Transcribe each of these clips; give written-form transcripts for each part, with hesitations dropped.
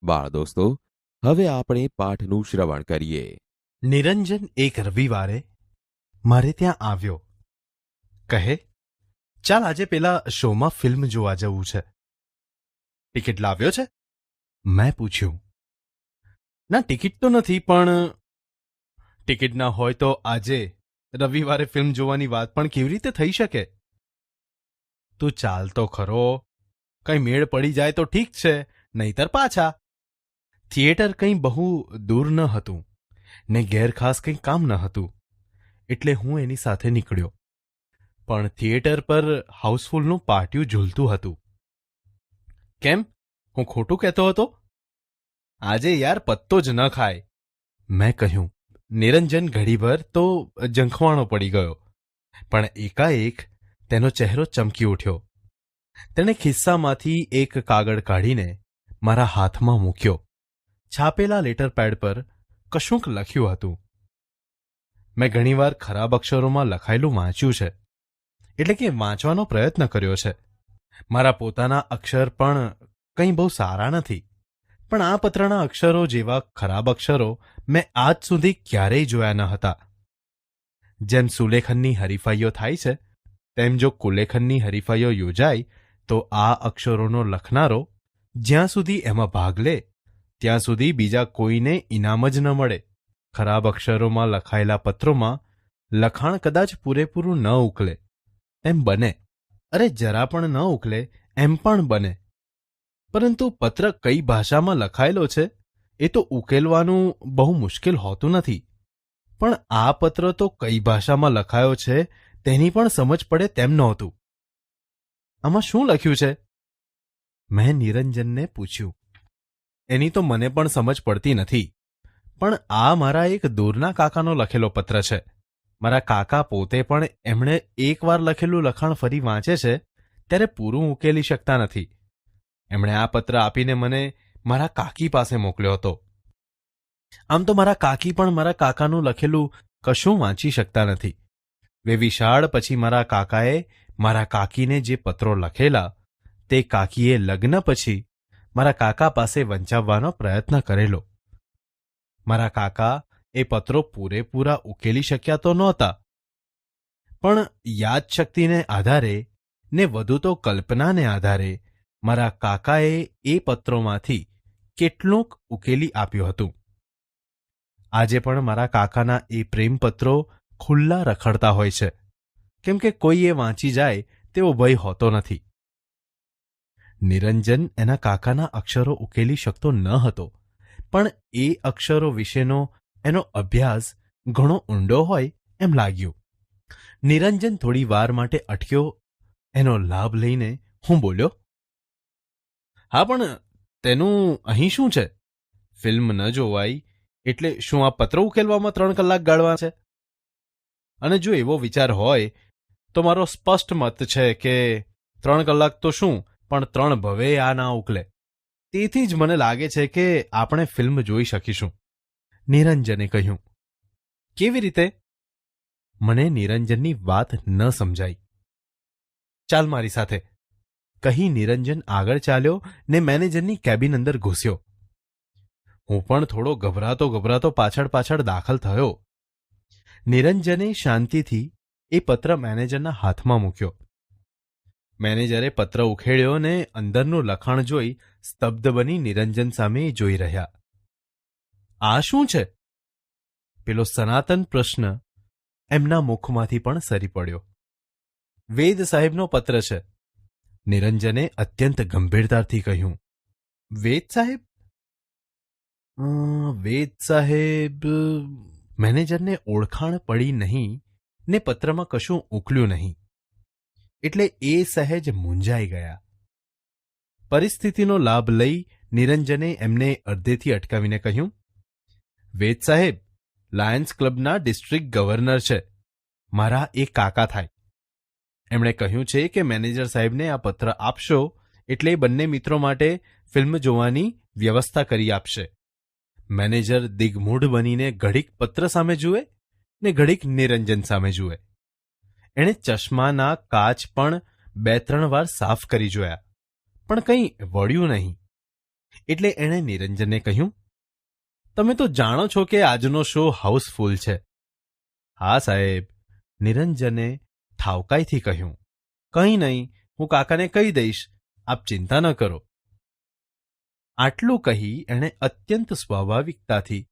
બાળ દોસ્તો, હવે આપણે પાઠનું શ્રવણ કરીએ. નિરંજન એક રવિવારે મારે ત્યાં આવ્યો. કહે, ચાલ આજે પેલા શોમાં ફિલ્મ જોવા જવું છે. ટિકિટ લાવ્યો છે? મેં પૂછ્યું. ના, ટિકિટ તો નથી, પણ ટિકિટ ના હોય તો આજે રવિવારે ફિલ્મ જોવાની વાત પણ કેવી રીતે થઈ શકે? તું ચાલ તો ખરો. કંઈ મેળ પડી જાય તો ઠીક છે, નહીતર પાછા. થિયેટર કંઈ બહુ દૂર ન હતું ને ઘેર ખાસ કંઈ કામ ન હતું, એટલે હું એની સાથે નીકળ્યો. પણ થિયેટર પર હાઉસફુલનું પાટિયું ઝૂલતું હતું. કેમ, હું ખોટું કહેતો હતો? આજે યાર પત્તો જ ન ખાય, મેં કહ્યું. નિરંજન ઘડીભર તો ઝંખવાણો પડી ગયો, પણ એકાએક તેનો ચહેરો ચમકી ઉઠ્યો. તેણે ખિસ્સામાંથી એક કાગળ કાઢીને મારા હાથમાં મૂક્યો. છાપેલા લેટર પેડ પર કશુંક લખ્યું હતું. મેં ઘણીવાર ખરાબ અક્ષરોમાં લખાયેલું વાંચ્યું છે, એટલે કે વાંચવાનો પ્રયત્ન કર્યો છે. મારા પોતાના અક્ષર પણ કંઈ બહુ સારા નથી, પણ આ પત્રના અક્ષરો જેવા ખરાબ અક્ષરો મેં આજ સુધી ક્યારેય જોયા ન હતા. જેમ સુલેખનની હરીફાઈઓ થાય છે, તેમ જો કુલેખનની હરીફાઈઓ યોજાય તો આ અક્ષરોનો લખનારો જ્યાં સુધી એમાં ભાગ લે ત્યાં સુધી બીજા કોઈને ઇનામ જ ન મળે. ખરાબ અક્ષરોમાં લખાયેલા પત્રોમાં લખાણ કદાચ પૂરેપૂરું ન ઉકલે એમ બને, અરે જરા પણ ન ઉકલે એમ પણ બને, પરંતુ પત્ર કઈ ભાષામાં લખાયેલો છે એ તો ઉકેલવાનું બહુ મુશ્કેલ હોતું નથી. પણ આ પત્ર તો કઈ ભાષામાં લખાયો છે તેની પણ સમજ પડે તેમ નહોતું. આમાં શું લખ્યું છે? મેં નિરંજનને પૂછ્યું. એની તો મને પણ સમજ પડતી નથી, પણ આ મારા એક દૂરના કાકાનો લખેલો પત્ર છે. મારા કાકા પોતે પણ એમણે એકવાર લખેલું લખાણ ફરી વાંચે છે ત્યારે પૂરું ઉકેલી શકતા નથી. એમણે આ પત્ર આપીને મને મારા કાકી પાસે મોકલ્યો હતો. આમ તો મારા કાકી પણ મારા કાકાનું લખેલું કશું વાંચી શકતા નથી. વિશાળ પછી મારા કાકાએ મારા કાકીને જે પત્રો લખેલા તે કાકીએ લગ્ન પછી મારા કાકા પાસે વંચાવવાનો પ્રયત્ન કરેલો. મારા કાકા એ પત્રો પૂરેપૂરા ઉકેલી શક્યા તો નહોતા, પણ યાદશક્તિને આધારે ને વધુ તો કલ્પનાને આધારે મારા કાકાએ એ પત્રોમાંથી કેટલુંક ઉકેલી આપ્યું હતું. આજે પણ મારા કાકાના એ પ્રેમપત્રો ખુલ્લા રખડતા હોય છે, કેમ કે કોઈ એ વાંચી જાય તેવો ભય હોતો નથી. નિરંજન એના કાકાના અક્ષરો ઉકેલી શકતો ન હતો, પણ એ અક્ષરો વિશેનો એનો અભ્યાસ ઘણો ઊંડો હોય એમ લાગ્યું. નિરંજન થોડી વાર માટે અટક્યો. એનો લાભ લઈને હું બોલ્યો, હા, પણ તેનું અહીં શું છે? ફિલ્મ ન જોવાય એટલે શું આ પત્ર ઉકેલવામાં 3 કલાક ગાળવા છે? અને જો એવો વિચાર હોય તો મારો સ્પષ્ટ મત છે કે 3 કલાક તો શું, પણ 3 ભવે આ ના ઉકલે. તેથી જ મને લાગે છે કે આપણે ફિલ્મ જોઈ શકીશું, નિરંજને કહ્યું. કેવી રીતે? મને નિરંજનની વાત ન સમજાઈ. ચાલ મારી સાથે, કહી નિરંજન આગળ ચાલ્યો ને મેનેજરની કેબિન અંદર ઘૂસ્યો. હું પણ થોડો ગભરાતો પાછળ દાખલ થયો. નિરંજને શાંતિથી એ પત્ર મેનેજરના હાથમાં મૂક્યો. મેનેજરે પત્ર ઉખેડ્યો ને અંદરનું લખાણ જોઈ સ્તબ્ધ બની નિરંજન સામે જોઈ રહ્યા. આ શું છે? પેલો સનાતન પ્રશ્ન એમના મુખમાંથી પણ સરી પડ્યો. વેદ સાહેબનો પત્ર છે, નિરંજને અત્યંત ગંભીરતાથી કહ્યું. વેદ સાહેબ? વેદ સાહેબ? મેનેજરને ઓળખાણ પડી નહીં ને પત્રમાં કશું ઉકલ્યું નહીં, એટલે એ સહેજ મૂંઝાઈ ગયા. પરિસ્થિતિનો લાભ લઈ નિરંજને એમને અડધેથી અટકાવીને કહ્યું, વેદ સાહેબ લાયન્સ ક્લબના ડિસ્ટ્રિક્ટ ગવર્નર છે, મારા એક કાકા થાય. એમણે કહ્યું છે કે મેનેજર સાહેબને આ પત્ર આપશો એટલે બંને મિત્રો માટે ફિલ્મ જોવાની વ્યવસ્થા કરી આપશે. મેનેજર દિગ્મૂઢ બનીને ઘડીક પત્ર સામે જુએ ને ઘડીક નિરંજન સામે જુએ. એણે ચશ્માના કાચ પણ 2-3 વાર સાફ કરી જોયા, પણ કંઈ વળ્યું નહીં. એટલે એણે નિરંજનને કહ્યું, તમે તો જાણો છો કે આજનો શો હાઉસફુલ છે. હા સાહેબ, નિરંજને ઠાવકાઈથી કહ્યું. કંઈ નહીં, હું કાકાને કહી દઈશ, આપ ચિંતા ન કરો. આટલું કહી એણે અત્યંત સ્વાભાવિકતાથી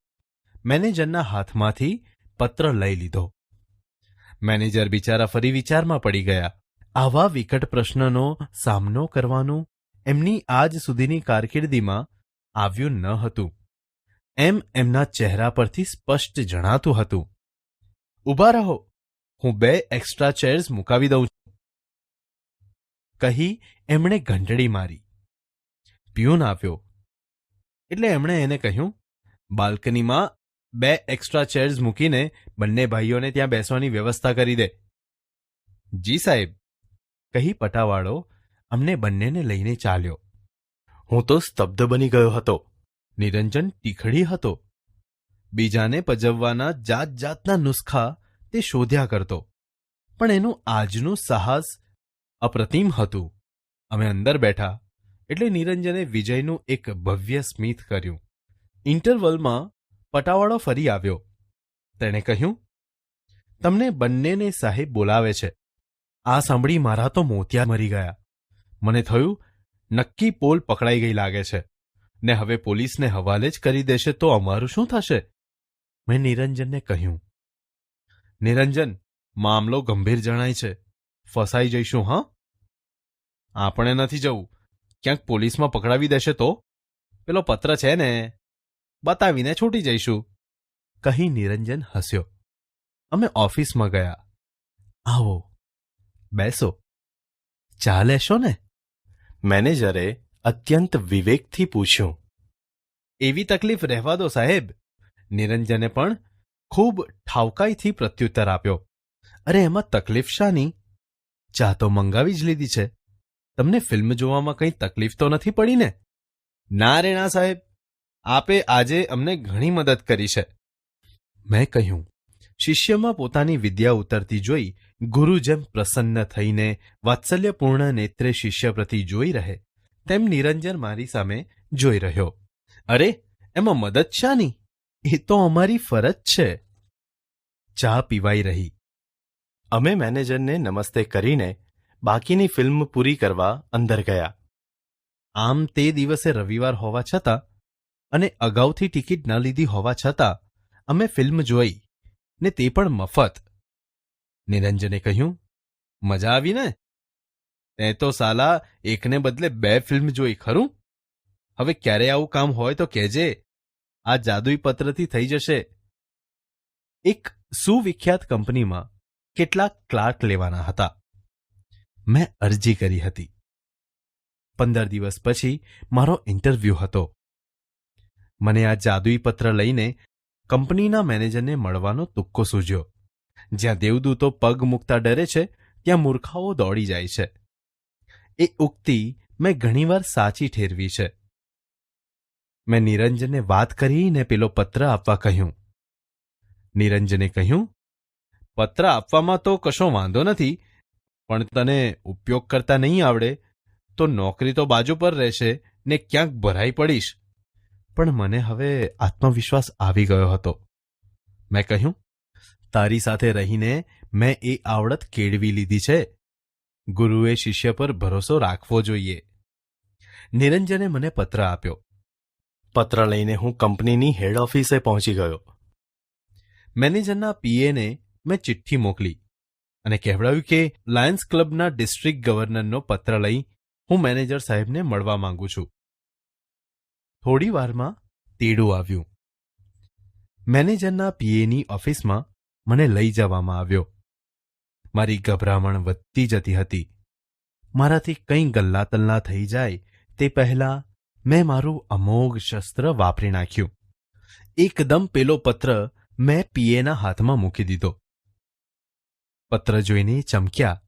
મેનેજરના હાથમાંથી પત્ર લઈ લીધો. મેનેજર બિચારા ફરી વિચારમાં પડી ગયા. આવા વિકટ પ્રશ્નનો સામનો કરવાનું એમની આજ સુધીની કારકિર્દીમાં આવ્યું ન હતું એમ એમના ચહેરા પરથી સ્પષ્ટ જણાતું હતું. ઊભા રહો, હું 2 એક્સ્ટ્રા ચેર્સ મુકાવી દઉં છું, કહી એમણે ઘંટડી મારી. પ્યુન આવ્યો એટલે એમણે એને કહ્યું, બાલ્કનીમાં 2 એક્સ્ટ્રા ચેર્સ મૂકીને બંને ભાઈઓને ત્યાં બેસવાની વ્યવસ્થા કરી દે. જી સાહેબ, કહી પટાવાળો અમને બંનેને લઈને ચાલ્યો. હું તો સ્તબ્ધ બની ગયો હતો. નિરંજન ટીખડી હતો. બીજાને પજવવાના જાત જાતના નુસ્ખા તે શોધ્યા કરતો, પણ એનું આજનું સાહસ અપ્રતિમ હતું. અમે અંદર બેઠા એટલે નિરંજને વિજયનું એક ભવ્ય સ્મિત કર્યું. ઇન્ટરવલમાં પટાવાળો ફરી આવ્યો. તેણે કહ્યું, તમને બંનેને સાહેબ બોલાવે છે. આ સાંભળી મારા તો મોતિયા મરી ગયા. મને થયું નક્કી પોલ પકડાઈ ગઈ લાગે છે ને હવે પોલીસને હવાલે જ કરી દેશે તો અમારું શું થશે? મેં નિરંજનને કહ્યું, નિરંજન, મામલો ગંભીર જણાય છે, ફસાઈ જઈશું. હા, આપણે નથી જવું. ક્યાંક પોલીસમાં પકડાવી દેશે તો? પેલો પત્ર છે ને, બતાવીને છૂટી જઈશું, કહી નિરંજન હસ્યો. અમે ઓફિસમાં ગયા. આવો, બેસો. ચા લેશો ને? મેનેજરે અત્યંત વિવેકથી પૂછ્યું. એવી તકલીફ રહેવા દો સાહેબ. નિરંજને પણ ખૂબ ઠાવકાઈથી પ્રત્યુત્તર આપ્યો. અરે એમાં તકલીફ શાની? ચા તો મંગાવી જ લીધી છે. તમને ફિલ્મ જોવામાં કંઈ તકલીફ તો નથી પડી ને? ના રે ના સાહેબ, આપે આજે અમને ઘણી મદદ કરી છે. મેં કહ્યું. શિષ્યમાં પોતાની વિદ્યા ઉતરતી જોઈ ગુરુ જેમ પ્રસન્ન થઈને વાત્સલ્યપૂર્ણ નેત્રે શિષ્ય પ્રતિ જોઈ રહે તેમ નિરંજન મારી સામે જોઈ રહ્યો. અરે એમાં મદદ શાની? એ તો અમારી ફરજ છે. ચા પીવાઈ રહી. અમે મેનેજરને નમસ્તે કરીને બાકીની ફિલ્મ પૂરી કરવા અંદર ગયા. આમ તે દિવસે રવિવાર હોવા છતાં અને અગાઉથી ટિકિટ ન લીધી હોવા છતાં અમે ફિલ્મ જોઈ, ને તે પણ મફત. નિરંજને કહ્યું, મજા આવી ને? તે તો સાલા એકને બદલે 2 ફિલ્મ જોઈ, ખરું? હવે ક્યારે આવું કામ હોય તો કહેજે, આ જાદુઈ પત્રથી થઈ જશે. એક સુવિખ્યાત કંપનીમાં કેટલાક ક્લાર્ક લેવાના હતા. મેં અરજી કરી હતી. 15 દિવસ પછી મારો ઇન્ટરવ્યૂ હતો. મને આ જાદુઈ પત્ર લઈને કંપનીના મેનેજરને મળવાનો તુક્કો સૂઝ્યો. જ્યાં દેવદૂતો પગ મૂકતા ડરે છે ત્યાં મૂર્ખાઓ દોડી જાય છે. એ ઉક્તિ મેં ઘણીવાર સાચી ઠેરવી છે. મેં નિરંજનને વાત કરીને પેલો પત્ર આપવા કહ્યું. નિરંજને કહ્યું, પત્ર આપવામાં તો કશો વાંધો નથી, પણ તને ઉપયોગ કરતા નહીં આવડે તો નોકરી તો બાજુ પર રહેશે ને ક્યાંક ભરાઈ પડીશ. પણ મને હવે આત્મવિશ્વાસ આવી ગયો હતો. મેં કહ્યું, તારી સાથે રહીને મેં એ આવડત કેળવી લીધી છે. ગુરુએ શિષ્ય પર ભરોસો રાખવો જોઈએ. નિરંજને મને પત્ર આપ્યો. પત્ર લઈને હું કંપનીની હેડ ઓફિસે પહોંચી ગયો. મેનેજરના પીએને મેં ચિઠ્ઠી મોકલી અને કહેવડાવ્યું કે લાયન્સ ક્લબના ડિસ્ટ્રિક્ટ ગવર્નરનો પત્ર લઈ હું મેનેજર સાહેબને મળવા માંગુ છું. થોડી વારમાં તેડું આવ્યું. મેનેજરના પીએની ઓફિસમાં મને લઈ જવામાં આવ્યો. મારી ગભરામણ વધતી જતી હતી. મારાથી કંઈ ગલ્લાતલ્લા થઈ જાય તે પહેલાં મેં મારું અમોઘ શસ્ત્ર વાપરી નાખ્યું. એકદમ પેલો પત્ર મેં પીએના હાથમાં મૂકી દીધો. પત્ર જોઈને ચમક્યા.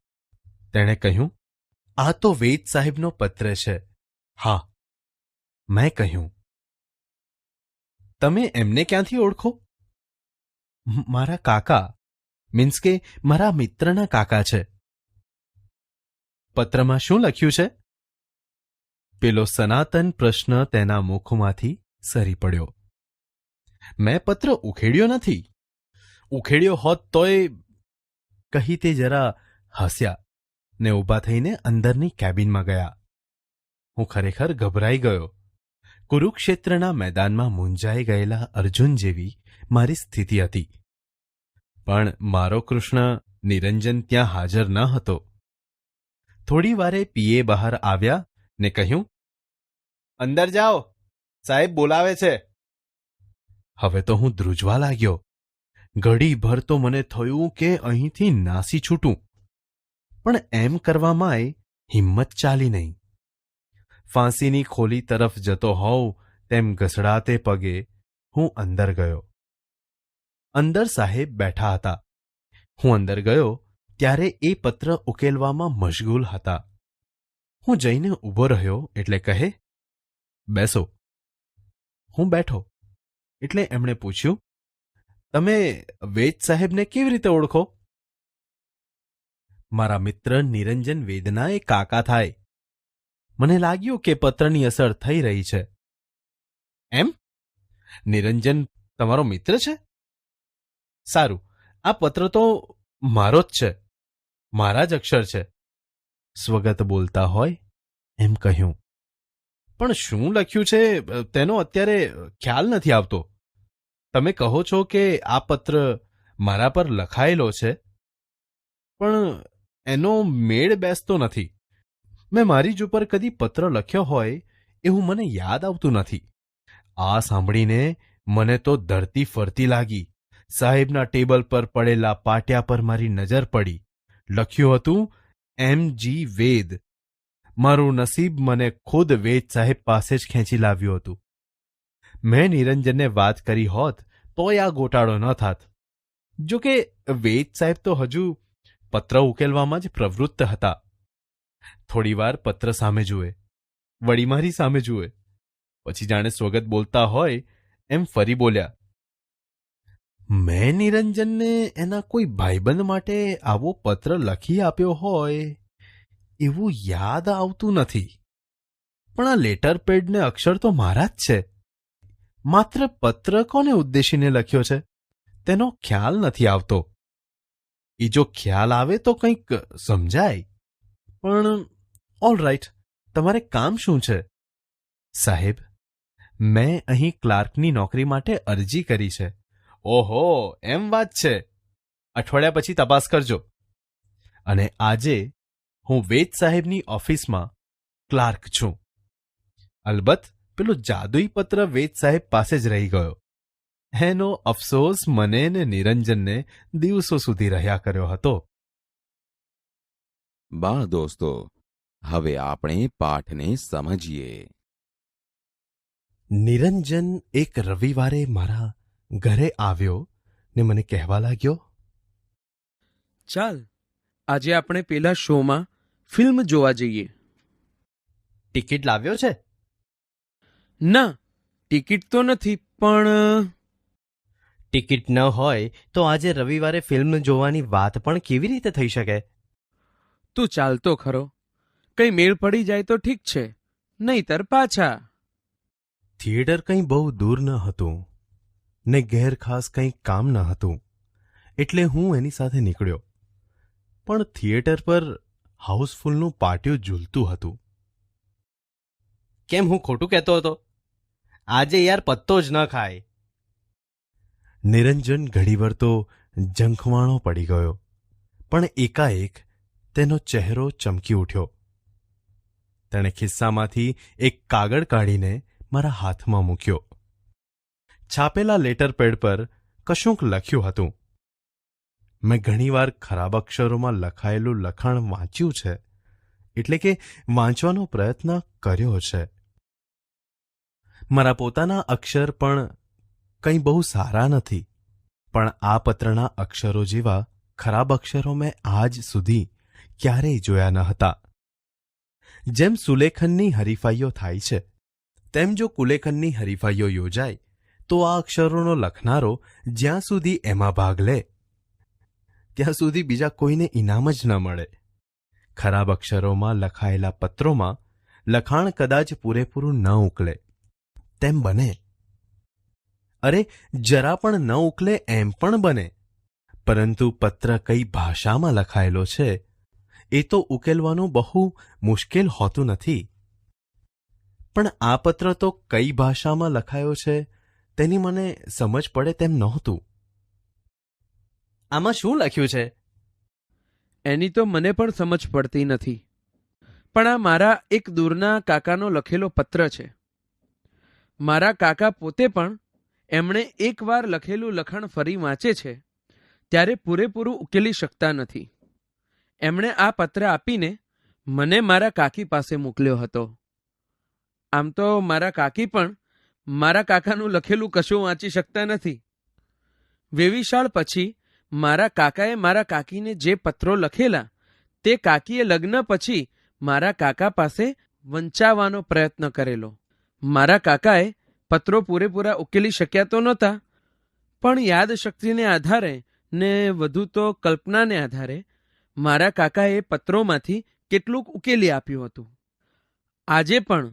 તેણે કહ્યું, આ તો વેદ સાહેબનો પત્ર છે. હા, મેં કહ્યું. તમે એમને ક્યાંથી ઓળખો? મારા કાકા, મીન્સ કે મારા મિત્રના કાકા છે. પત્રમાં શું લખ્યું છે? પેલો સનાતન પ્રશ્ન તેના મુખમાંથી સરી પડ્યો. મેં પત્ર ઉખેડ્યો નથી. ઉખેડ્યો હોત તોય કહી તે જરા હસ્યા ને ઊભા થઈને અંદરની કેબિનમાં ગયા. હું ખરેખર ગભરાઈ ગયો. કુરુક્ષેત્રના મેદાનમાં મૂંઝાઈ ગયેલા અર્જુન જેવી મારી સ્થિતિ હતી. પણ મારો કૃષ્ણ નિરંજન ત્યાં હાજર ન હતો. થોડી વારે પીએ બહાર આવ્યા ને કહ્યું, અંદર જાઓ, સાહેબ બોલાવે છે. હવે તો હું ધ્રુજવા લાગ્યો. ઘડીભર તો મને થયું કે અહીંથી નાસી છૂટું, પણ એમ કરવામાં હિંમત ચાલી નહીં. ફાંસીની ખોલી તરફ જતો હોઉં તેમ ઘસડાતે પગે હું અંદર ગયો. અંદર સાહેબ બેઠા હતા. હું અંદર ગયો ત્યારે એ પત્ર ઉકેલવામાં મશગુલ હતા. હું જઈને ઊભો રહ્યો એટલે કહે, બેસો. હું બેઠો એટલે એમણે પૂછ્યું, તમે વેદ સાહેબને કેવી રીતે ઓળખો? મારા મિત્ર નિરંજન વેદના એ કાકા થાય. મને લાગ્યું કે પત્રની અસર થઈ રહી છે. એમ? નિરંજન તમારો મિત્ર છે? સારું, આ પત્ર તો મારો જ છે, મારા જ અક્ષર છે. સ્વગત બોલતા હોય એમ કહ્યું. પણ શું લખ્યું છે તેનો અત્યારે ખ્યાલ નથી આવતો. તમે કહો છો કે આ પત્ર મારા પર લખાયેલો છે, પણ એનો મેળ બેસતો નથી. મેં મારી જ ઉપર કદી પત્ર લખ્યો હોય એવું મને યાદ આવતું નથી. આ સાંભળીને મને તો ધરતી ફરતી લાગી. સાહેબના ટેબલ પર પડેલા પાટિયા પર મારી નજર પડી. લખ્યું હતું, M.G. વેદ. મારું નસીબ મને ખુદ વેદ સાહેબ પાસે જ ખેંચી લાવ્યું હતું. મેં નિરંજનને વાત કરી હોત તોય આ ગોટાળો ન થાત. જો કે વેદ સાહેબ તો હજુ પત્ર ઉકેલવામાં જ પ્રવૃત્ત હતા. થોડીવાર પત્ર સામે જુએ, વળી મારી સામે જુએ, પછી જાણે સ્વગત બોલતા હોય એમ ફરી બોલ્યા, મેં નિરંજનને એના કોઈ ભાઈબંધ માટે આવો પત્ર લખી આપ્યો હોય એવું યાદ આવતું નથી. પણ આ લેટર પેડને અક્ષર તો મારા જ છે. માત્ર પત્ર કોને ઉદ્દેશીને લખ્યો છે તેનો ખ્યાલ નથી આવતો. એ જો ખ્યાલ આવે તો કંઈક સમજાય. પણ ઓલ રાઈટ, તમારે કામ શું છે? સાહેબ, મેં અહીં ક્લાર્કની નોકરી માટે અરજી કરી છે. ઓહો, એમ વાત છે. અઠવાડિયા પછી તપાસ કરજો. અને આજે હું વેદ સાહેબની ઓફિસમાં ક્લાર્ક છું. અલબત્ત પેલો જાદુઈ પત્ર વેદ સાહેબ પાસે જ રહી ગયો. એનો અફસોસ મને ને નિરંજનને દિવસો સુધી રહ્યા કર્યો હતો. બા દોસ્તો, હવે આપણે પાઠને સમજીએ. નિરંજન એક રવિવારે મારા ઘરે આવ્યો ને મને કહેવા લાગ્યો, ચાલ આજે આપણે પેલા શોમાં ફિલ્મ જોવા જઈએ. ટિકિટ લાવ્યો છે? ના, ટિકિટ તો નથી, પણ ટિકિટ ન હોય તો આજે રવિવારે ફિલ્મ જોવાની વાત પણ કેવી રીતે થઈ શકે? તું ચાલતો ખરો. કંઈ મેળ પડી જાય તો ઠીક છે, નહીતર પાછા. થિયેટર કંઈ બહુ દૂર ન હતું ને ઘેર ખાસ કંઈ કામ ન હતું, એટલે હું એની સાથે નીકળ્યો. પણ થિયેટર પર હાઉસફુલનું પાટિયું ઝૂલતું હતું. કેમ હું ખોટું કહેતો હતો? આજે યાર પત્તો જ ન ખાય. નિરંજન ઘડીભર તો ઝંખવાણો પડી ગયો, પણ એકાએક તેનો ચહેરો ચમકી ઉઠ્યો. તેણે ખિસ્સામાંથી એક કાગળ કાઢીને મારા હાથમાં મૂક્યો. છાપેલા લેટર પેડ પર કશુંક લખ્યું હતું. મેં ઘણીવાર ખરાબ અક્ષરોમાં લખાયેલું લખાણ વાંચ્યું છે, એટલે કે વાંચવાનો પ્રયત્ન કર્યો છે. મારા પોતાના અક્ષર પણ કંઈ બહુ સારા નથી, પણ આ પત્રના અક્ષરો જેવા ખરાબ અક્ષરો મેં આજ સુધી ક્યારેય જોયા ન હતા. જેમ સુલેખનની હરીફાઈઓ થાય છે, તેમ જો કુલેખનની હરીફાઈઓ યોજાય તો આ અક્ષરોનો લખનારો જ્યાં સુધી એમાં ભાગ લે ત્યાં સુધી બીજા કોઈને ઇનામ જ ન મળે. ખરાબ અક્ષરોમાં લખાયેલા પત્રોમાં લખાણ કદાચ પૂરેપૂરું ન ઉકલે તેમ બને. અરે જરા પણ ન ઉકલે એમ પણ બને, પરંતુ પત્ર કઈ ભાષામાં લખાયેલો છે એ તો ઉકેલવાનું બહુ મુશ્કેલ હોતું નથી. પણ આ પત્ર તો કઈ ભાષામાં લખાયો છે તેની મને સમજ પડે તેમ નહોતું. આમાં શું લખ્યું છે? એની તો મને પણ સમજ પડતી નથી, પણ આ મારા એક દૂરના કાકાનો લખેલો પત્ર છે. મારા કાકા પોતે પણ એમણે એકવાર લખેલું લખાણ ફરી વાંચે છે ત્યારે પૂરેપૂરું ઉકેલી શકતા નથી. એમણે આ પત્ર આપીને મને મારા કાકી પાસે મોકલ્યો હતો. આમ તો મારા કાકી પણ મારા કાકાનું લખેલું કશું વાંચી શકતા નથી. વેવિશાળ પછી મારા કાકાએ મારા કાકીને જે પત્રો લખેલા તે કાકીએ લગ્ન પછી મારા કાકા પાસે વંચાવવાનો પ્રયત્ન કરેલો. મારા કાકાએ પત્રો પૂરેપૂરા ઉકેલી શક્યા તો નહોતા, પણ યાદશક્તિને આધારે ને વધુ તો કલ્પનાને આધારે મારા કાકાએ પત્રોમાંથી કેટલુંક ઉકેલી આપ્યું હતું. આજે પણ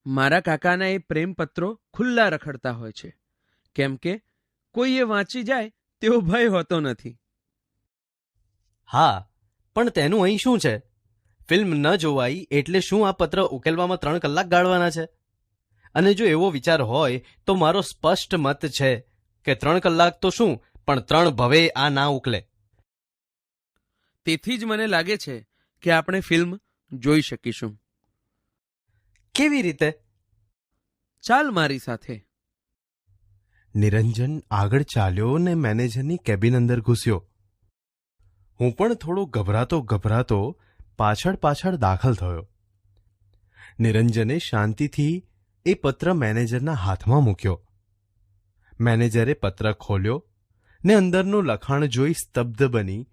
મારા કાકાના એ પ્રેમપત્રો ખુલ્લા રખડતા હોય છે, કેમ કે કોઈ એ વાંચી જાય તેવો ભય હોતો નથી. હા, પણ તેનું અહીં શું છે? ફિલ્મ ન જોવાઈ એટલે શું આ પત્ર ઉકેલવામાં 3 કલાક ગાળવાના છે? અને જો એવો વિચાર હોય તો મારો સ્પષ્ટ મત છે કે 3 કલાક તો શું, પણ 3 ભવે આ ના ઉકલે. તેથી જ મને લાગે છે કે આપણે ફિલ્મ જોઈ શકીશું. કેવી રીતે? ચાલ મારી સાથે. નિરંજન આગળ ચાલ્યો ને મેનેજરની કેબિન અંદર ઘૂસ્યો. હું પણ થોડો ગભરાતો પાછળ દાખલ થયો. નિરંજને શાંતિથી એ પત્ર મેનેજરના હાથમાં મૂક્યો. મેનેજરે પત્ર ખોલ્યો ને અંદરનું લખાણ જોઈ સ્તબ્ધ બની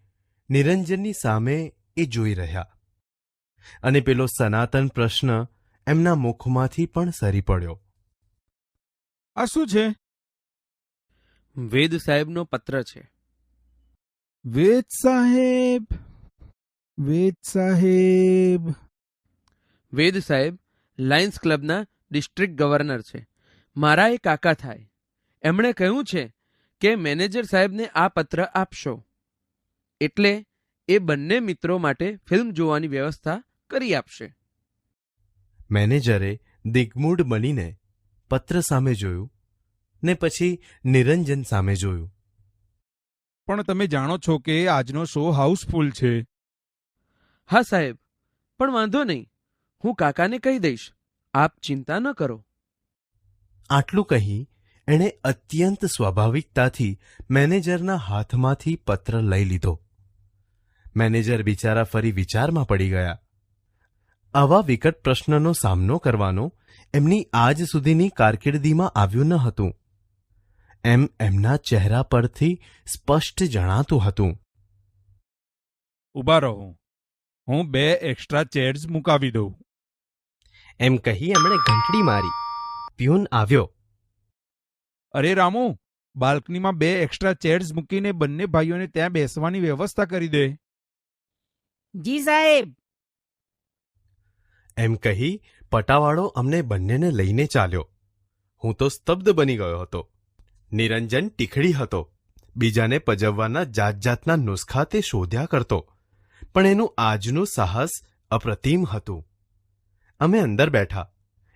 નિરંજનની સામે એ જોઈ રહ્યા. અને પેલો સનાતન પ્રશ્ન એમના મુખમાંથી પણ સરી પડ્યો. આ શું છે? વેદ સાહેબનો પત્ર છે. વેદ સાહેબ. વેદ સાહેબ લાયન્સ ક્લબના ડિસ્ટ્રિક્ટ ગવર્નર છે. મારા એ કાકા થાય. એમણે કહ્યું છે કે મેનેજર સાહેબને આ પત્ર આપશો એટલે એ બંને મિત્રો માટે ફિલ્મ જોવાની વ્યવસ્થા કરી આપશે. મેનેજરે દિગ્મૂઢ બનીને પત્ર સામે જોયું ને પછી નિરંજન સામે જોયું. પણ તમે જાણો છો કે આજનો શો હાઉસફુલ છે. હા સાહેબ, પણ વાંધો નહીં, હું કાકાને કહી દઈશ, આપ ચિંતા ન કરો. આટલું કહી એણે અત્યંત સ્વાભાવિકતાથી મેનેજરના હાથમાંથી પત્ર લઈ લીધો. મેનેજર બિચારા ફરી વિચારમાં પડી ગયા. આવા વિકટ પ્રશ્નનો સામનો કરવાનો એમની આજ સુધીની કારકિર્દીમાં આવ્યું ન હતું એમ એમના ચહેરા પરથી સ્પષ્ટ જણાતું હતું. ઊભા રહો, હું 2 એક્સ્ટ્રા ચેર્સ મુકાવી દઉં. એમ કહી એમણે ઘંટડી મારી. પ્યુન આવ્યો. અરે રામુ, બાલ્કનીમાં 2 એક્સ્ટ્રા ચેર્સ મૂકીને બંને ભાઈઓને ત્યાં બેસવાની વ્યવસ્થા કરી દે. જી સાહેબ. એમ કહી પટાવાળો અમને બંનેને લઈને ચાલ્યો. હું તો સ્તબ્ધ બની ગયો હતો. નિરંજન ટીખડી હતો. બીજાને પજવવાના જાતના નુસ્ખા તે શોધ્યા કરતો, પણ એનું આજનું સાહસ અપ્રતિમ હતું. અમે અંદર બેઠા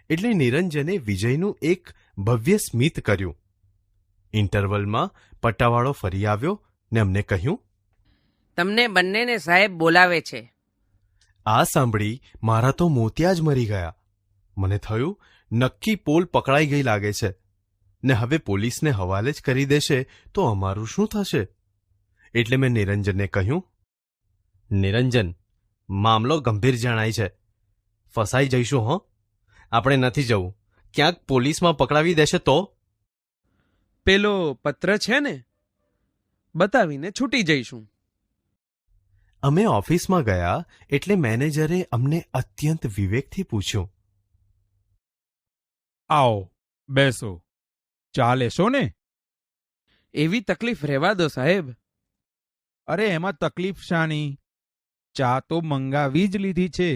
એટલે નિરંજને વિજયનું એક ભવ્ય સ્મિત કર્યું. ઇન્ટરવલમાં પટ્ટાવાળો ફરી આવ્યો ને અમને કહ્યું, તમને બંનેને સાહેબ બોલાવે છે. આ સાંભળી મારા તો મોતિયા જ મરી ગયા. મને થયું નક્કી પોલ પકડાઈ ગઈ લાગે છે ને હવે પોલીસને હવાલે જ કરી દેશે તો અમારું શું થશે? એટલે મેં નિરંજનને કહ્યું, નિરંજન, મામલો ગંભીર જણાય છે. ફસાઈ જઈશું હો. આપણે નથી જવું. ક્યાંક પોલીસમાં પકડાવી દેશે તો? પેલો પત્ર છે ને, બતાવીને છૂટી જઈશું. અમે ઓફિસમાં ગયા એટલે મેનેજરે અમને અત્યંત વિવેકથી પૂછ્યું, આવો બેસો. ચા લેશો ને? એવી તકલીફ રહેવા દો સાહેબ. અરે એમાં તકલીફ શાની? ચા તો મંગાવી જ લીધી છે.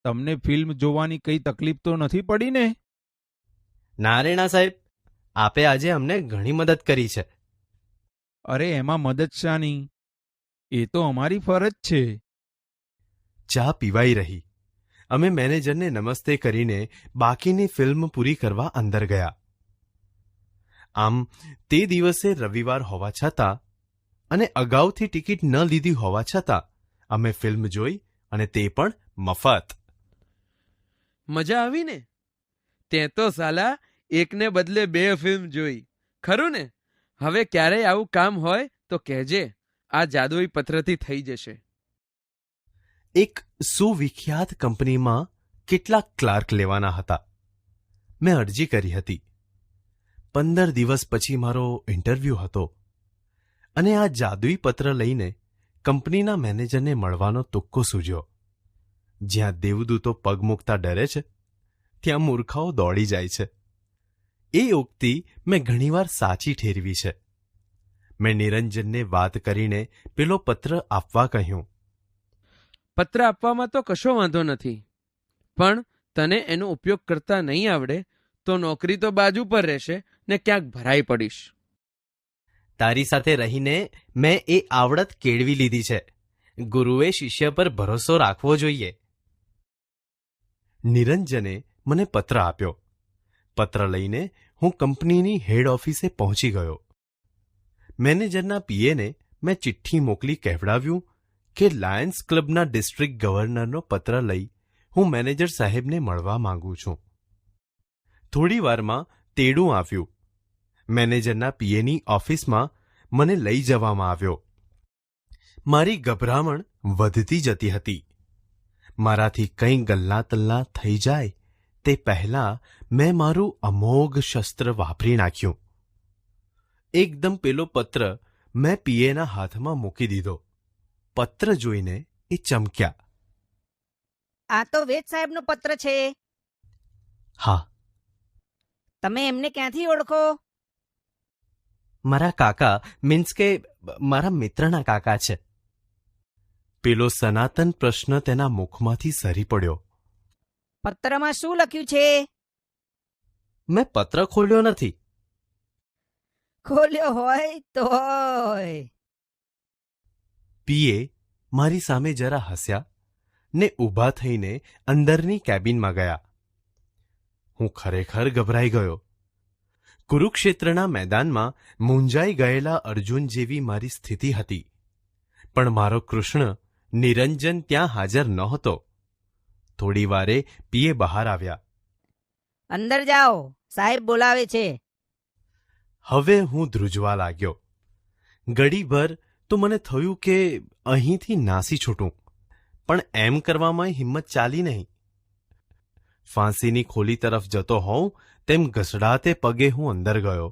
તમને ફિલ્મ જોવાની કઈ તકલીફ તો નથી પડી ને? ના રે ના સાહેબ, આપે આજે અમને ઘણી મદદ કરી છે. અરે એમાં મદદ શાની, એ તો અમારી ફરજ છે. ચા પીવાઈ રહી. અમે મેનેજરને નમસ્તે કરીને બાકીની ફિલ્મ પૂરી કરવા અંદર ગયા. આમ તે દિવસે રવિવાર હોવા છતાં અને અગાઉથી ટિકિટ ન લીધી હોવા છતાં અમે ફિલ્મ જોઈ, અને તે પણ મફત. મજા આવી ને? તે તો સાલા એકને બદલે 2 ફિલ્મ જોઈ, ખરું ને? હવે ક્યારેય આવું કામ હોય તો કહેજે, આ જાદુઈ પત્રથી થઈ જશે. એક સુવિખ્યાત કંપનીમાં કેટલાક ક્લાર્ક લેવાના હતા. મેં અરજી કરી હતી. 15 દિવસ પછી મારો ઇન્ટરવ્યૂ હતો, અને આ જાદુઈ પત્ર લઈને કંપનીના મેનેજરને મળવાનો તુક્કો સૂઝ્યો. જ્યાં દેવદૂતો પગ મૂકતા ડરે છે, ત્યાં મૂર્ખાઓ દોડી જાય છે. એ ઉક્તિ મેં ઘણીવાર સાચી ઠેરવી છે. મેં નિરંજનને વાત કરીને પેલો પત્ર આપવા કહ્યું. પત્ર આપવામાં તો કશો વાંધો નથી, પણ તને એનો ઉપયોગ કરતા નહીં આવડે તો નોકરી તો બાજુ પર રહેશે ને ક્યાંક ભરાઈ પડીશ. તારી સાથે રહીને મેં એ આવડત કેળવી લીધી છે. ગુરુએ શિષ્ય પર ભરોસો રાખવો જોઈએ. નિરંજને મને પત્ર આપ્યો. પત્ર લઈને હું કંપનીની હેડ ઓફિસે પહોંચી ગયો. મેનેજરના પીએને મેં ચિઠ્ઠી મોકલી કહેવડાવ્યું કે લાયન્સ ક્લબના ડિસ્ટ્રિક્ટ ગવર્નરનો પત્ર લઈ હું મેનેજર સાહેબને મળવા માંગુ છું. થોડી વારમાં તેડું આવ્યું. મેનેજરના પીએની ઓફિસમાં મને લઈ જવામાં આવ્યો. મારી ગભરામણ વધતી જતી હતી. મારાથી કંઈ ગલ્લાતલ્લા થઈ જાય તે પહેલાં મેં મારું અમોઘ શસ્ત્ર વાપરી નાખ્યું. એકદમ પેલો પત્ર મેં પીએના હાથમાં મૂકી દીધો. પત્ર જોઈને એ ચમક્યા. આ તો વેદ સાહેબનો પત્ર છે. હા. તમે એમને ક્યાંથી ઓળખો? મારા કાકા, મીન્સ કે મારા મિત્રના કાકા છે. પેલો સનાતન પ્રશ્ન તેના મુખમાંથી સરી પડ્યો. પત્રમાં શું લખ્યું છે? મેં પત્ર ખોલ્યો નથી. ખોલ્યો હોય તોય. પીએ મારી સામે જરા હસ્યા ને ઊભા થઈને અંદરની કેબિનમાં ગયા. હું ખરેખર ગભરાઈ ગયો. કુરુક્ષેત્રના મેદાનમાં મૂંઝાઈ ગયેલા અર્જુન જેવી મારી સ્થિતિ હતી. પણ મારો કૃષ્ણ નિરંજન ત્યાં હાજર નહોતો. થોડી વારે પીએ બહાર આવ્યા. અંદર જાઓ, સાહેબ બોલાવે છે. હવે હું ધ્રુજવા લાગ્યો. ઘડીભર તો મને થયું કે અહીંથી નાસી છૂટું, પણ એમ કરવામાં હિંમત ચાલી નહીં. ફાંસીની ખોલી તરફ જતો હોઉં તેમ ઘસડાતે પગે હું અંદર ગયો.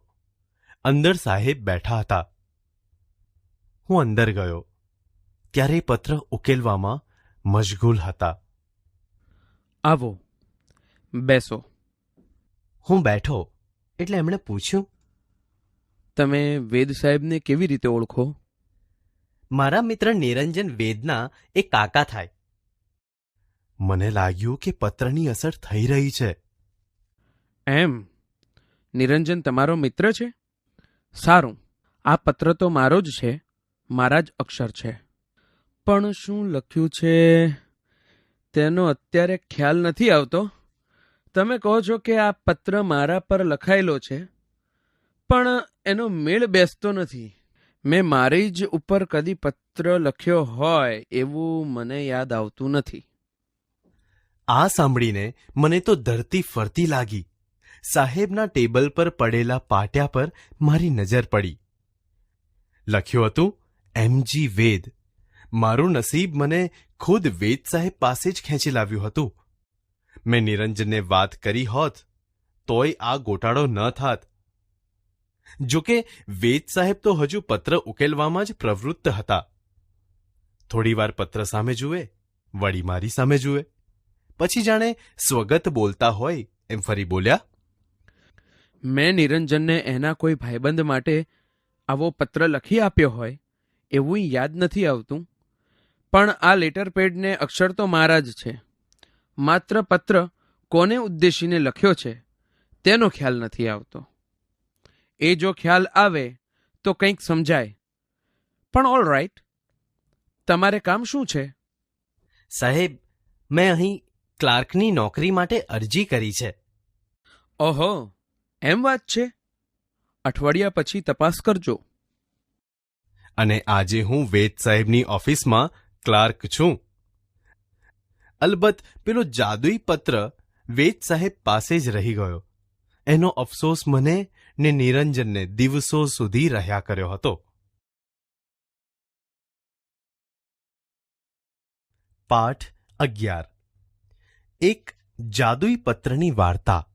અંદર સાહેબ બેઠા હતા. હું અંદર ગયો ત્યારે પત્ર ઉકેલવામાં મશગુલ હતા. આવો, બેસો. હું બેઠો એટલે એમણે પૂછ્યું. તમે વેદ સાહેબને કેવી રીતે ઓળખો? મારા મિત્ર નિરંજન વેદના એક કાકા થાય. મને લાગ્યું કે પત્રની અસર થઈ રહી છે. એમ? નિરંજન તમારો મિત્ર છે? સારું, આ પત્ર તો મારો જ છે, મારા જ અક્ષર છે. પણ શું લખ્યું છે તેનો અત્યારે ખ્યાલ નથી આવતો. તમે કહો છો કે આ પત્ર મારા પર લખાયેલો છે, પણ એનો મેળ બેસતો નથી. મેં મારી જ ઉપર કદી પત્ર લખ્યો હોય એવું મને યાદ આવતું નથી. આ સાંભળીને મને તો ધરતી ફરતી લાગી. સાહેબના ટેબલ પર પડેલા પાટિયા પર મારી નજર પડી. લખ્યું હતું એમજી વેદ. મારું નસીબ મને ખુદ વેદ સાહેબ પાસે જ ખેંચી લાવ્યું હતું. મેં નિરંજનને વાત કરી હોત તોય આ ગોટાળો ન થાત. જોકે વેદ સાહેબ તો હજુ પત્ર ઉકેલવામાં જ પ્રવૃત્ત હતા. થોડીવાર પત્ર સામે જુએ, વળી મારી સામે જુએ, પછી જાણે સ્વગત બોલતા હોય એમ ફરી બોલ્યા. મેં નિરંજનને એના કોઈ ભાઈબંધ માટે આવો પત્ર લખી આપ્યો હોય એવું યાદ નથી આવતું, પણ આ લેટર પેડને અક્ષર તો મારા જ છે. માત્ર પત્ર કોને ઉદ્દેશીને લખ્યો છે તેનો ખ્યાલ નથી આવતો. એ જો ખ્યાલ આવે તો કંઈક સમજાય. પણ ઓલ રાઈટ, તમારે કામ શું છે? સાહેબ, મેં અહીં ક્લાર્કની નોકરી માટે અરજી કરી છે. ઓહો, એમ વાત છે. અઠવાડિયા પછી તપાસ કરજો. અને આજે હું વેદ સાહેબની ઓફિસમાં ક્લાર્ક છું. અલબત્ત પેલો જાદુઈ પત્ર વેદ સાહેબ પાસે જ રહી ગયો. એનો અફસોસ મને ને નિરંજનને દિવસો સુધી રહ્યા કર્યો હતો. પાઠ 11. એક જાદુઈ પત્રની વાર્તા.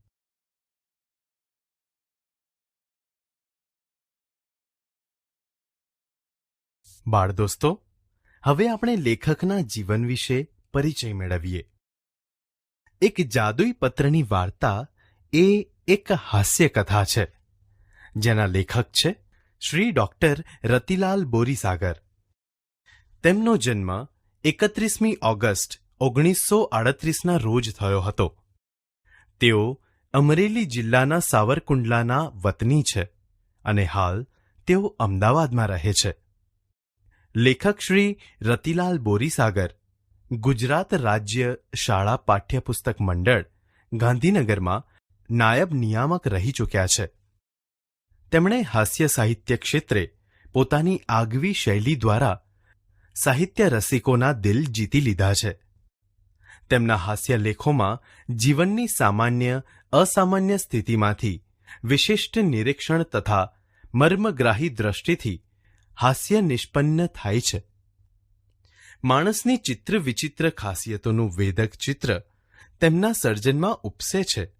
બાળ દોસ્તો, હવે આપણે લેખકના જીવન વિશે પરિચય મેળવીએ. એક જાદુઈ પત્રની વાર્તા એ એક હાસ્ય કથા છે, જેના લેખક છે શ્રી ડોક્ટર રતિલાલ બોરીસાગર. તેમનો જન્મ 31મી ઓગસ્ટ 1938ના રોજ થયો હતો. તેઓ અમરેલી જિલ્લાના સાવરકુંડલાના વતની છે અને હાલ તેઓ અમદાવાદમાં રહે છે. લેખક શ્રી રતિલાલ બોરીસાગર ગુજરાત રાજ્ય શાળા પાઠ્યપુસ્તક મંડળ, ગાંધીનગરમાં નાયબ નિયામક રહી ચૂક્યા છે. તેમણે હાસ્ય સાહિત્ય ક્ષેત્રે પોતાની આગવી શૈલી દ્વારા સાહિત્ય રસિકોના દિલ જીતી લીધા છે. તેમના હાસ્ય લેખોમાં જીવનની સામાન્ય અસામાન્ય સ્થિતિમાંથી વિશિષ્ટ નિરીક્ષણ તથા મર્મગ્રાહી દ્રષ્ટિથી હાસ્ય નિષ્પન્ન થાય છે. માણસની ચિત્ર વિચિત્ર ખાસિયતોનું વેદક ચિત્ર તેમના સર્જનમાં ઉપસે છે.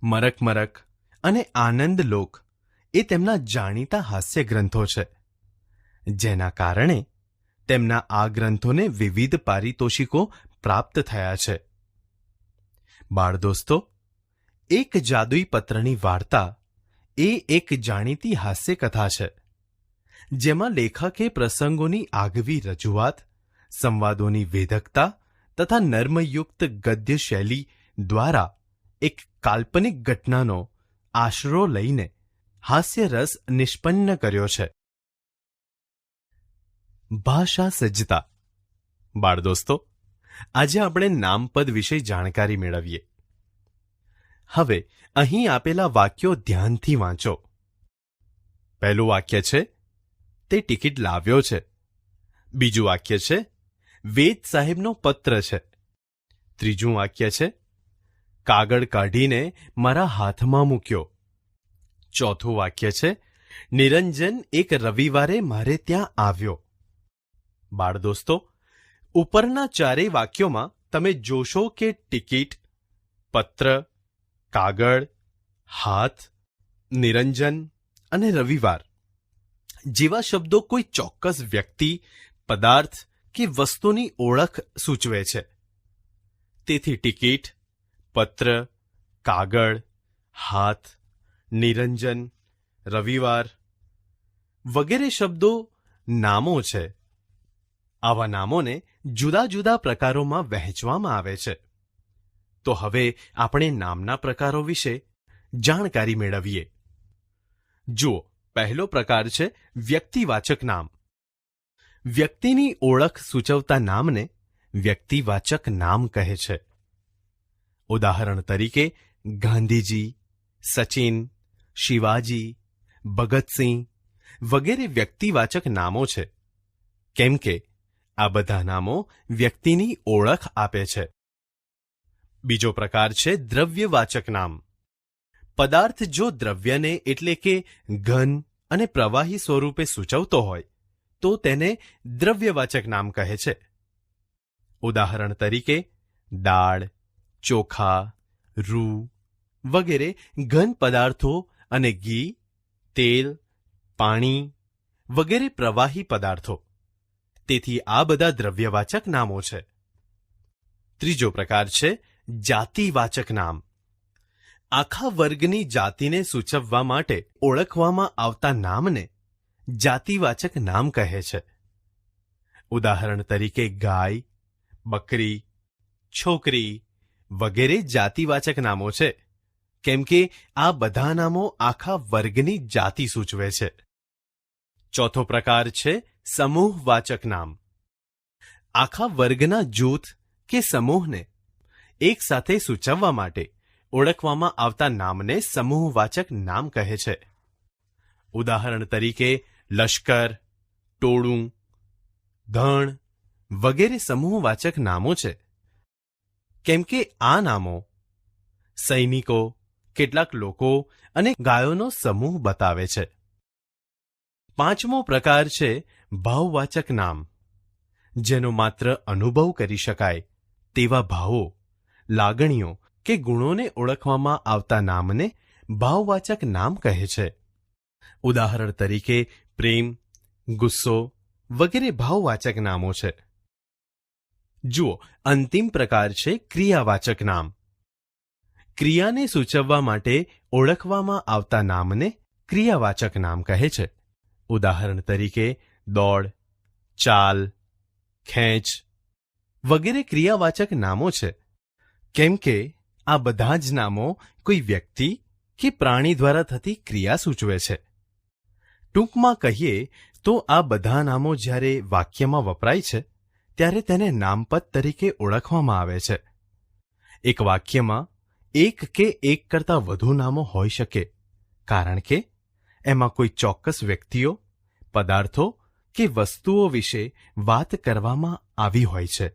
મરક મરક અને આનંદલોક એ તેમના જાણીતા હાસ્ય ગ્રંથો છે, જેના કારણે તેમના આ ગ્રંથોને વિવિધ પારિતોષિકો પ્રાપ્ત થયા છે. બાળ દોસ્તો, એક જાદુઈ પત્રની વાર્તા એ એક જાણીતી હાસ્ય કથા છે, જેમાં લેખકે પ્રસંગોની આગવી રજૂઆત, સંવાદોની વેધકતા તથા નર્મયુક્ત ગદ્ય શૈલી દ્વારા એક કાલ્પનિક ઘટનાનો આશરો લઈને હાસ્યરસ નિષ્પન્ન કર્યો છે. ભાષા સજ્જતા. બાળ દોસ્તો, આજે આપણે નામપદ વિશે જાણકારી મેળવીએ. હવે અહીં આપેલા વાક્યો ધ્યાનથી વાંચો. પહેલું વાક્ય છે, તે ટિકિટ લાવ્યો છે. બીજું વાક્ય છે, વેદ સાહેબનો પત્ર છે. ત્રીજું વાક્ય છે, કાગળ કાઢીને મારા હાથમાં મૂક્યો. ચોથું વાક્ય છે, નિરંજન એક રવિવારે મારે ત્યાં આવ્યો. બાળ દોસ્તો, ઉપરના ચારેય વાક્યોમાં તમે જોશો કે ટિકિટ, પત્ર, કાગળ, હાથ, નિરંજન અને રવિવાર જેવા શબ્દો કોઈ ચોક્કસ વ્યક્તિ, પદાર્થ કે વસ્તુની ઓળખ સૂચવે છે. તેથી ટિકિટ, પત્ર, કાગળ, હાથ, નિરંજન, રવિવાર વગેરે શબ્દો નામો છે. આવા નામોને જુદા જુદા પ્રકારોમાં વહેંચવામાં આવે છે. તો હવે આપણે નામના પ્રકારો વિશે જાણકારી મેળવીએ. જુઓ, પહેલો પ્રકાર છે વ્યક્તિવાચક નામ. વ્યક્તિની ઓળખ સૂચવતા નામને વ્યક્તિવાચક નામ કહે છે. ઉદાહરણ તરીકે ગાંધીજી, સચિન, શિવાજી, ભગતસિંહ વગેરે વ્યક્તિવાચક નામો છે, કેમ કે આ બધા નામો વ્યક્તિની ઓળખ આપે છે. બીજો પ્રકાર છે દ્રવ્યવાચક નામ. પદાર્થ જો દ્રવ્યને એટલે કે ઘન અને પ્રવાહી સ્વરૂપે સૂચવતો હોય તો તેને દ્રવ્યવાચક નામ કહે છે. ઉદાહરણ તરીકે દાળ, ચોખા, રૂ વગેરે ઘન પદાર્થો અને ઘી, તેલ, પાણી વગેરે પ્રવાહી પદાર્થો. તેથી આ બધા દ્રવ્યવાચક નામો છે. ત્રીજો પ્રકાર છે જાતિવાચક નામ. આખા વર્ગની જાતિને સૂચવવા માટે ઓળખવામાં આવતા નામને જાતિવાચક નામ કહે છે. ઉદાહરણ તરીકે ગાય, બકરી, છોકરી વગેરે જાતિવાચક નામો છે, કેમ કે આ બધા નામો આખા વર્ગની જાતિ સૂચવે છે. ચોથો પ્રકાર છે સમૂહવાચક નામ. આખા વર્ગના જૂથ કે સમૂહને એક સાથે સૂચવવા માટે ઓળખવામાં આવતા નામને સમૂહવાચક નામ કહે છે. ઉદાહરણ તરીકે લશ્કર, ટોળું, ધણ વગેરે સમૂહવાચક નામો છે, કેમ કે આ નામો સૈનિકો, કેટલાક લોકો અને ગાયોનો સમૂહ બતાવે છે. પાંચમો પ્રકાર છે ભાવવાચક નામ, જેનો માત્ર અનુભવ કરી શકાય તેવા ભાવો, લાગણીઓ કે ગુણોને ઓળખવામાં આવતા નામને ભાવવાચક નામ કહે છે. ઉદાહરણ તરીકે પ્રેમ, ગુસ્સો વગેરે ભાવવાચક નામો છે. જુઓ, અંતિમ પ્રકાર છે ક્રિયાવાચક નામ. ક્રિયાને સૂચવવા માટે ઓળખવામાં આવતા નામને ક્રિયાવાચક નામ કહે છે. ઉદાહરણ તરીકે દોડ, ચાલ, ખેંચ વગેરે ક્રિયાવાચક નામો છે, કેમ કે આ બધા જ નામો કોઈ વ્યક્તિ કે પ્રાણી દ્વારા થતી ક્રિયા સૂચવે છે. ટૂંકમાં કહીએ તો આ બધા નામો જ્યારે વાક્યમાં વપરાય છે ત્યારે તેને નામપદ તરીકે ઓળખવામાં આવે છે. એક વાક્યમાં એક કે એક કરતાં વધુ નામો હોઈ શકે, કારણ કે એમાં કોઈ ચોક્કસ વ્યક્તિઓ, પદાર્થો કે વસ્તુઓ વિશે વાત કરવામાં આવી હોય છે.